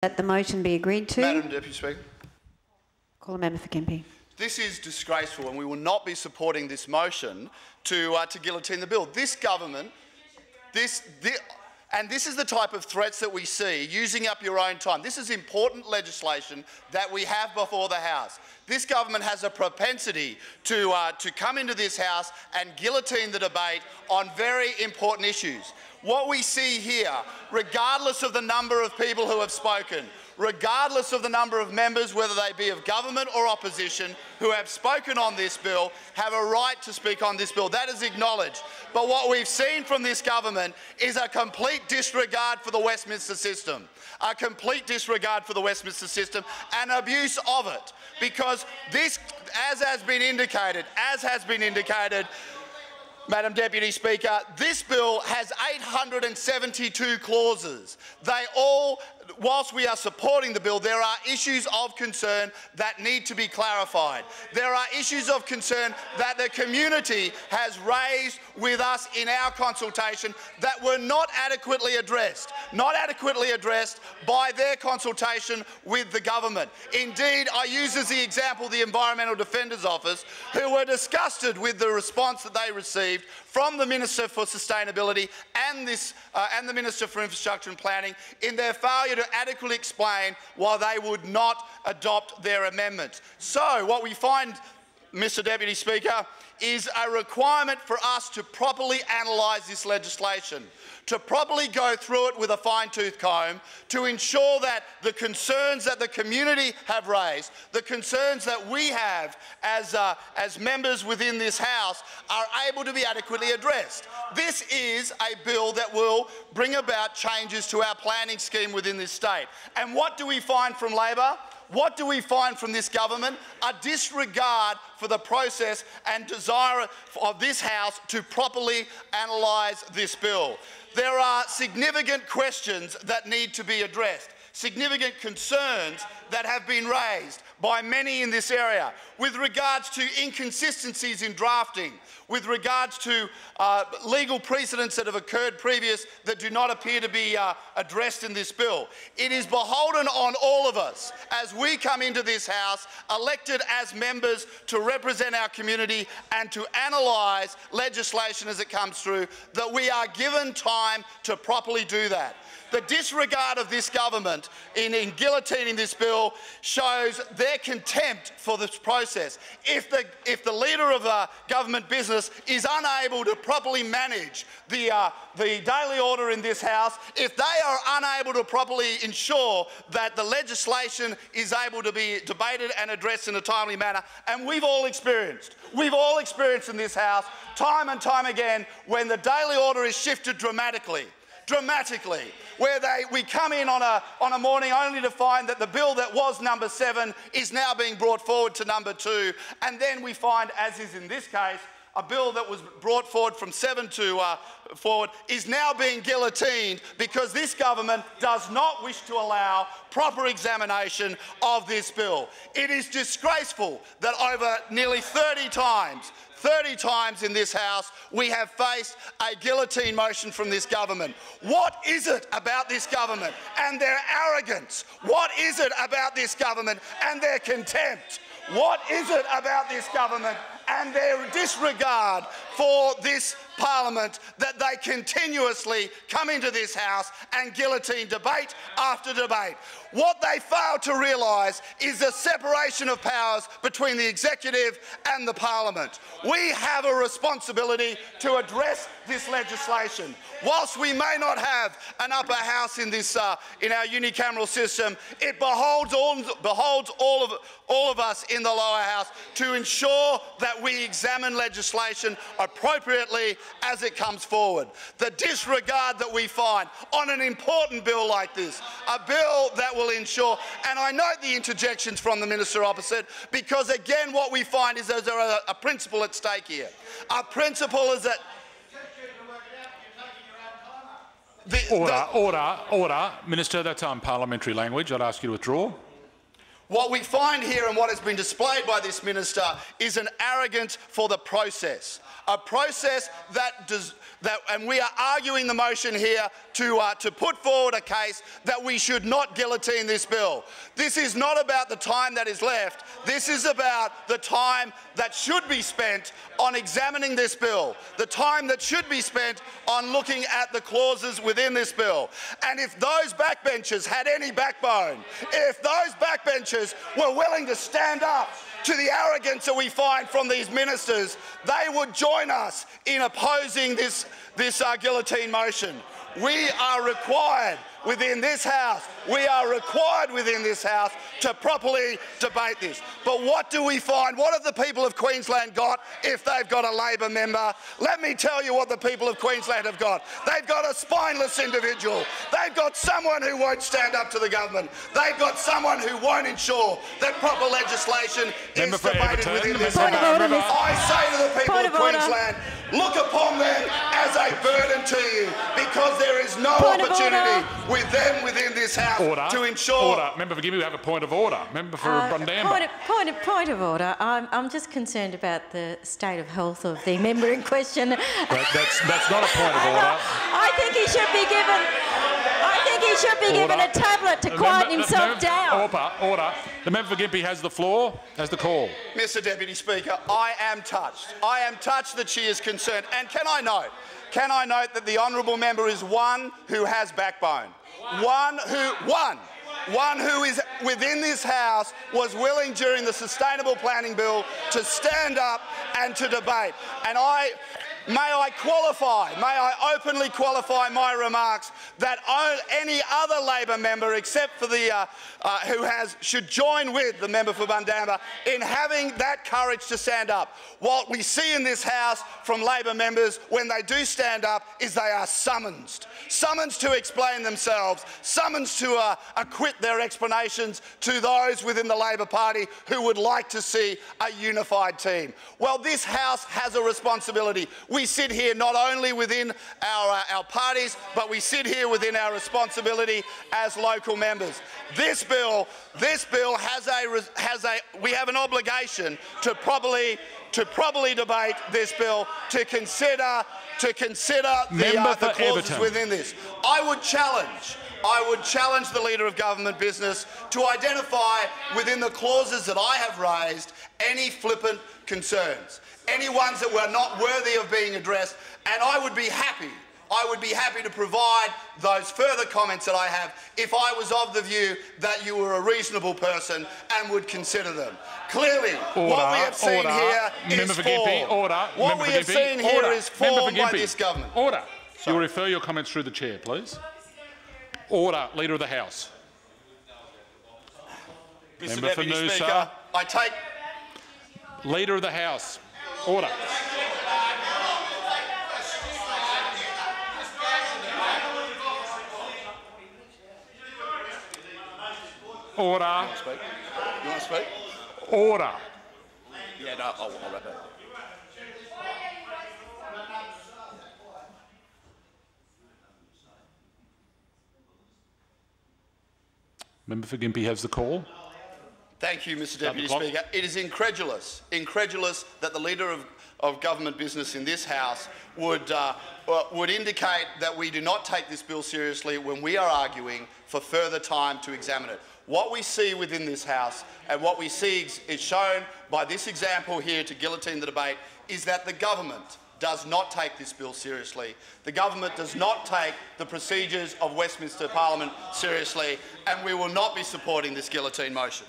That the motion be agreed to. Madam Deputy Speaker. Call the member for Gympie. This is disgraceful, and we will not be supporting this motion to guillotine the bill. This government, and this is the type of threats that we see, using up your own time. This is important legislation that we have before the House. This government has a propensity to come into this House and guillotine the debate on very important issues. What we see here, regardless of the number of people who have spoken, regardless of the number of members, whether they be of government or opposition, who have spoken on this bill, have a right to speak on this bill. That is acknowledged. But what we've seen from this government is a complete disregard for the Westminster system, a complete disregard for the Westminster system and abuse of it. Because this, as has been indicated, Madam Deputy Speaker, this bill has 872 clauses. They all, whilst we are supporting the bill, there are issues of concern that need to be clarified. There are issues of concern that the community has raised with us in our consultation that were not adequately addressed by their consultation with the government. Indeed, I use as the example the Environmental Defenders Office, who were disgusted with the response that they received from the Minister for Sustainability and the Minister for Infrastructure and Planning in their failure to adequately explain why they would not adopt their amendments. So what we find, Mr Deputy Speaker, is a requirement for us to properly analyse this legislation, to properly go through it with a fine-tooth comb, to ensure that the concerns that the community have raised, the concerns that we have as members within this House are able to be adequately addressed. This is a bill that will bring about changes to our planning scheme within this state. And what do we find from Labor? What do we find from this government? A disregard for the process and desire of this House to properly analyse this bill. There are significant questions that need to be addressed, significant concerns that have been raised by many in this area with regards to inconsistencies in drafting, with regards to legal precedents that have occurred previous that do not appear to be addressed in this bill. It is beholden on all of us as we come into this House, elected as members to represent our community and to analyse legislation as it comes through, that we are given time to properly do that. The disregard of this government in guillotining this bill shows their contempt for this process. If the leader of a government business is unable to properly manage the daily order in this House, if they are unable to properly ensure that the legislation is able to be debated and addressed in a timely manner, and we've all experienced in this House time and time again when the daily order is shifted dramatically, where we come in on a morning only to find that the bill that was number 7 is now being brought forward to number 2, and then we find, as is in this case, a bill that was brought forward from 7 to forward is now being guillotined because this government does not wish to allow proper examination of this bill. It is disgraceful that over nearly 30 times in this House we have faced a guillotine motion from this government. What is it about this government and their arrogance? What is it about this government and their contempt? What is it about this government and their disregard for this Parliament that they continuously come into this House and guillotine debate after debate? What they fail to realise is the separation of powers between the executive and the Parliament. We have a responsibility to address this legislation. Whilst we may not have an upper house in this in our unicameral system, it beholds all of us in the lower house to ensure that we examine legislation appropriately as it comes forward. The disregard that we find on an important bill like this, a bill that will ensure, and I note the interjections from the Minister opposite, because again what we find is there's a principle at stake here. Our principle is that Order. Minister, that's unparliamentary language. I'd ask you to withdraw. What we find here and what has been displayed by this minister is an arrogance for the process. A process and we are arguing the motion here to put forward a case that we should not guillotine this bill. This is not about the time that is left. This is about the time that should be spent on examining this bill, the time that should be spent on looking at the clauses within this bill. And if those backbenchers had any backbone, if those backbenchers were willing to stand up to the arrogance that we find from these ministers, they would join us in opposing this guillotine motion. We are required within this House, to properly debate this. But what do we find? What have the people of Queensland got if they've got a Labor member? Let me tell you what the people of Queensland have got. They've got a spineless individual. They've got someone who won't stand up to the government. They've got someone who won't ensure that proper legislation is debated within this House. I say to the people of Queensland, look upon them as a burden to you, because there is no opportunity with them within this House to ensure... Member for Gympie, we have a point of order. Member for Bundamba. Point of order. I'm just concerned about the state of health of the member in question. That's not a point of order. I think he should be given a tablet to quiet himself down. Order. The member for Gympie has the floor, has the call. Mr Deputy Speaker, I am touched. I am touched that she is concerned. And can I note that the honourable member is one who has backbone. One who is within this House was willing during the Sustainable Planning Bill to stand up and to debate. And may I openly qualify my remarks that any other Labor member except for the should join with the member for Bundamba in having that courage to stand up. What we see in this House from Labor members when they do stand up is they are summoned to explain themselves, summoned to acquit their explanations to those within the Labor Party who would like to see a unified team. Well, this House has a responsibility. We sit here not only within our parties, but we sit here within our responsibility as local members. This bill we have an obligation to properly debate this bill, to consider the clauses within this. I would challenge the Leader of Government Business to identify within the clauses that I have raised any flippant concerns, any ones that were not worthy of being addressed, and I would be happy to provide those further comments that I have if I was of the view that you were a reasonable person and would consider them. Clearly, what we have seen here is form. What we have seen here is form by this government. Order. You'll refer your comments through the chair, please. Order. Leader of the House. Mr Deputy Speaker, I take... Leader of the House. Order. Order. You want to speak? Order. Yeah, no, I'll wrap it. Member for Gympie has the call. Thank you, Mr Deputy Speaker. It is incredulous that the Leader of Government Business in this House would indicate that we do not take this bill seriously when we are arguing for further time to examine it. What we see within this House and what we see is shown by this example here to guillotine the debate is that the government does not take this bill seriously. The government does not take the procedures of Westminster Parliament seriously, and we will not be supporting this guillotine motion.